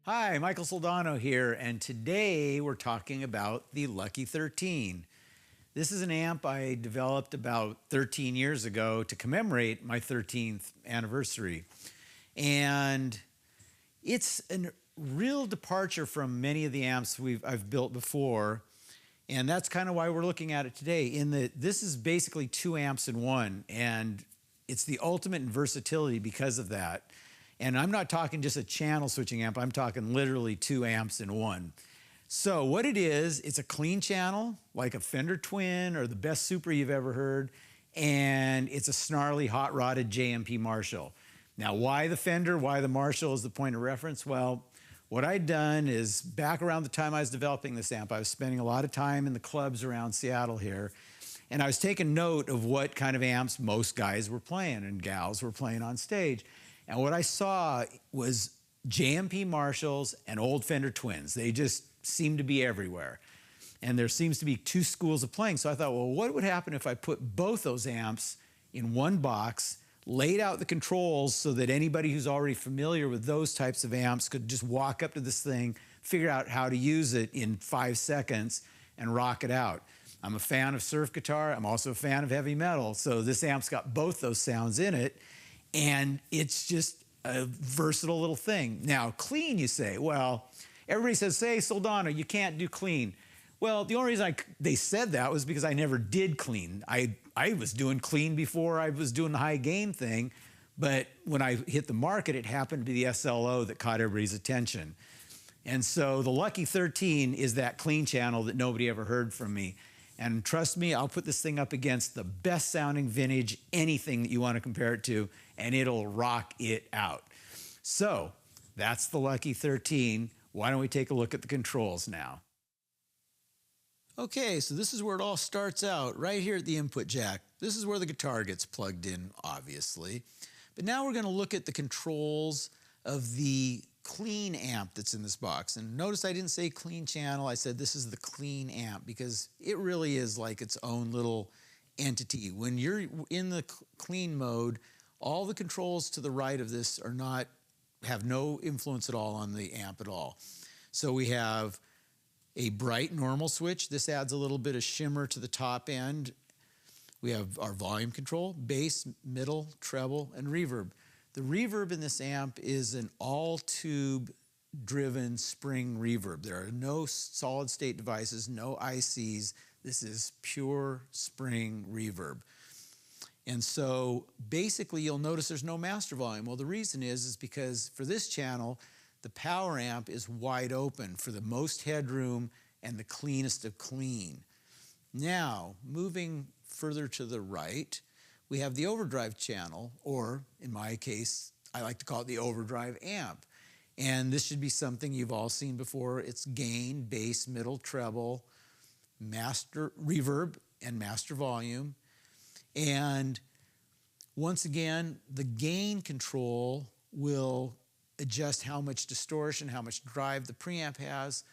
Hi, Michael Soldano here, and today we're talking about the Lucky 13. This is an amp I developed about 13 years ago to commemorate my 13th anniversary. And it's a real departure from many of the amps I've built before, and that's kind of why we're looking at it today. This is basically two amps in one, and it's the ultimate in versatility because of that. And I'm not talking just a channel switching amp, I'm talking literally two amps in one. So what it is, it's a clean channel, like a Fender Twin or the best Super you've ever heard, and it's a snarly, hot-rodded JMP Marshall. Now, why the Fender, why the Marshall is the point of reference? Well, what I'd done is, back around the time I was developing this amp, I was spending a lot of time in the clubs around Seattle here, and I was taking note of what kind of amps most guys were playing and gals were playing on stage. And what I saw was JMP Marshalls and old Fender Twins. They just seem to be everywhere. And there seems to be two schools of playing. So I thought, well, what would happen if I put both those amps in one box, laid out the controls so that anybody who's already familiar with those types of amps could just walk up to this thing, figure out how to use it in 5 seconds, and rock it out. I'm a fan of surf guitar. I'm also a fan of heavy metal. So this amp's got both those sounds in it. And it's just a versatile little thing. Now, clean, you say. Well, everybody says, say, Soldano, you can't do clean. Well, the only reason they said that was because I never did clean. I was doing clean before I was doing the high gain thing, but when I hit the market, it happened to be the SLO that caught everybody's attention. And so the Lucky 13 is that clean channel that nobody ever heard from me. And trust me, I'll put this thing up against the best sounding vintage, anything that you want to compare it to, and it'll rock it out. So that's the Lucky 13. Why don't we take a look at the controls now? Okay, so this is where it all starts out, right here at the input jack. This is where the guitar gets plugged in, obviously. But now we're going to look at the controls of the clean amp that's in this box. And notice I didn't say clean channel, I said this is the clean amp because it really is like its own little entity. When you're in the clean mode, all the controls to the right of this have no influence at all on the amp at all. So we have a bright normal switch. This adds a little bit of shimmer to the top end. We have our volume control, bass, middle, treble, and reverb. The reverb in this amp is an all-tube driven spring reverb. There are no solid state devices, no ICs. This is pure spring reverb. And so basically you'll notice there's no master volume. Well, the reason is because for this channel, the power amp is wide open for the most headroom and the cleanest of clean. Now, moving further to the right, we have the overdrive channel, or in my case, I like to call it the overdrive amp. And this should be something you've all seen before. It's gain, bass, middle, treble, master reverb, and master volume. And once again, the gain control will adjust how much distortion, how much drive the preamp has.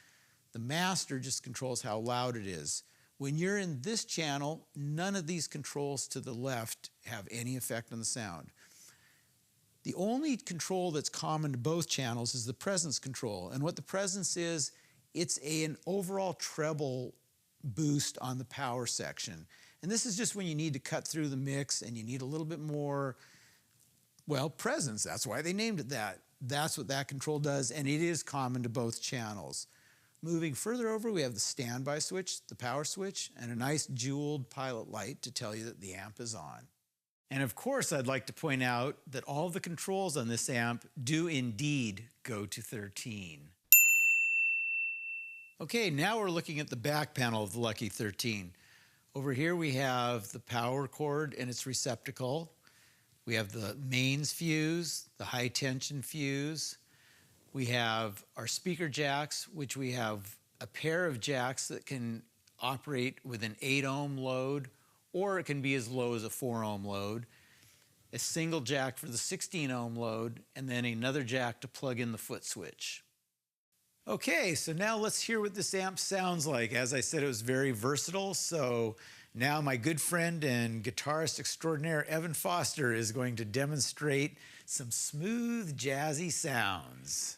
The master just controls how loud it is. When you're in this channel, none of these controls to the left have any effect on the sound. The only control that's common to both channels is the presence control. And what the presence is, it's an overall treble boost on the power section. And this is just when you need to cut through the mix and you need a little bit more, well, presence. That's why they named it that. That's what that control does, and it is common to both channels. Moving further over, we have the standby switch, the power switch, and a nice jeweled pilot light to tell you that the amp is on. And of course, I'd like to point out that all the controls on this amp do indeed go to 13. Okay, now we're looking at the back panel of the Lucky 13. Over here we have the power cord and its receptacle. We have the mains fuse, the high tension fuse. We have our speaker jacks, which we have a pair of jacks that can operate with an 8 ohm load, or it can be as low as a 4 ohm load. A single jack for the 16 ohm load, and then another jack to plug in the footswitch. Okay, so now let's hear what this amp sounds like. As I said, it was very versatile, so now my good friend and guitarist extraordinaire Evan Foster is going to demonstrate some smooth, jazzy sounds.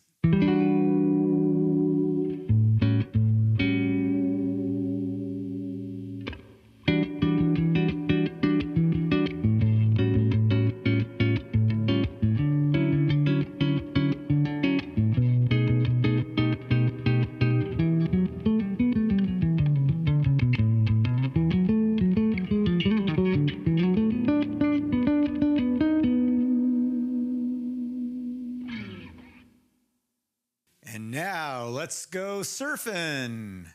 let's go surfing.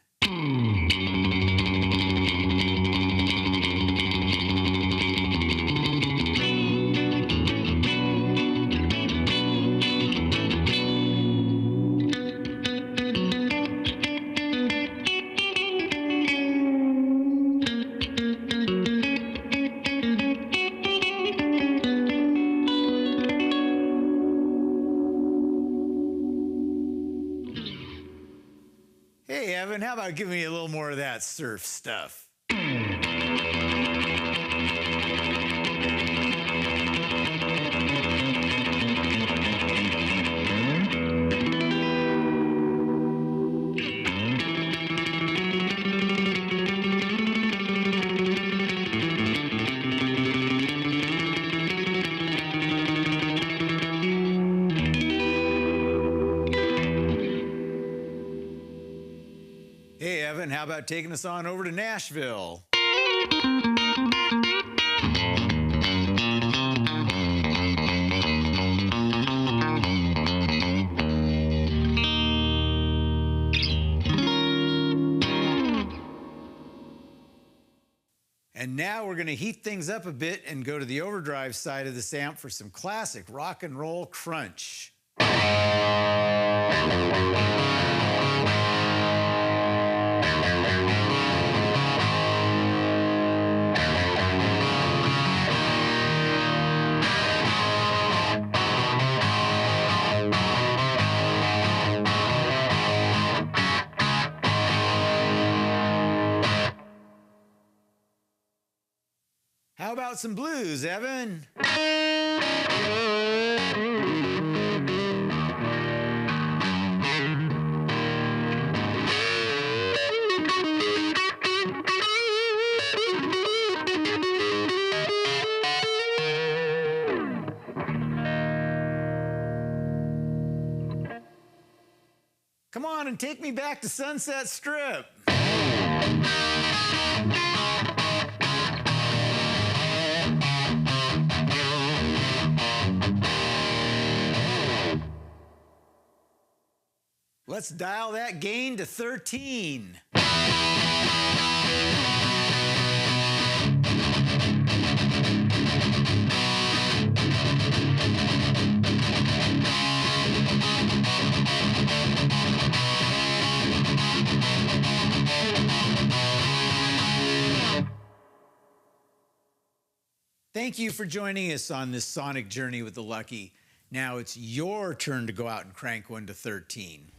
Hey, Evan, how about giving me a little more of that surf stuff? Hey, Evan, how about taking us on over to Nashville? And now we're going to heat things up a bit and go to the overdrive side of this amp for some classic rock and roll crunch. How about some blues, Evan? Come on and take me back to Sunset Strip. Let's dial that gain to 13. Thank you for joining us on this sonic journey with the Lucky. Now it's your turn to go out and crank one to 13.